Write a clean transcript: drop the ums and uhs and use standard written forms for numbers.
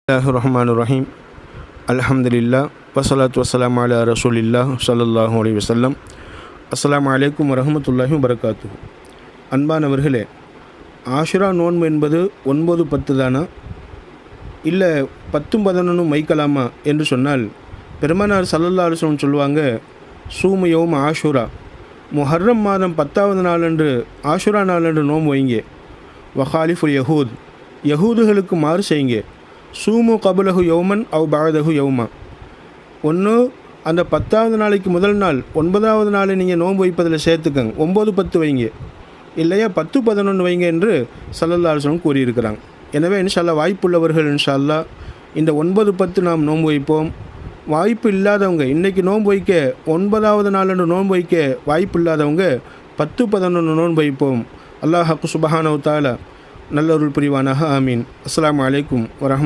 ரஹீம் அல்ஹம்துலில்லா வஸ்ஸலாத்து வஸ்ஸலாமு அலா ரசூலில்லாஹ் ஸல்லல்லாஹு அலைஹி வஸல்லம். அஸ்ஸலாமு அலைக்கும் வரஹ்மத்துல்லாஹி வபரகாத்துஹு. அன்பானவர்களே, ஆஷுரா நோன்பு என்பது 9-10 தானா, இல்லை 10-11 வைக்கலாமா என்று சொன்னால், பெருமானார் ஸல்லல்லாஹு அலைஹி வஸல்லம் சொல்லுவாங்க, சூமு யௌம ஆஷுரா, முஹர்ரம் மாதம் 10வது நாளன்று ஆஷுரா நாளன்று நோன்பு வைங்க. வஹாலிஃபுல் யஹூத், யஹூதுகளுக்கு மாறு செய்யுங்க. சூமு கபுலஹு யௌமன் அவ் பாதஹு யௌமா, ஒன்று அந்த 10வது நாளைக்கு முதல் நாள் 9வது நாளை நீங்கள் நோன்பு வைப்பதில் சேர்த்துக்கங்க, 9-10 வைங்க, இல்லையா 10-11 வைங்க என்று ஸல்லல்லாஹு அலைஹி வஸல்லம் கூறியிருக்கிறாங்க. எனவே இன்ஷா அல்லாஹ் வாய்ப்புள்ளவர்கள் இன்ஷா அல்லாஹ் இந்த 9-10 நாம் நோன்பு வைப்போம். வாய்ப்பு இல்லாதவங்க, இன்றைக்கி நோன்பு வைக்க 9வது நாளன்று நோன்பு வைக்க வாய்ப்பு இல்லாதவங்க 10-11 நோன்பு வைப்போம். அல்லாஹ் சுப்ஹானஹு வ தஆலா நல்லருள் புரிவானாக. ஆமீன். அஸ்ஸலாமு அலைக்கும் வரஹ்மத்துல்லாஹி.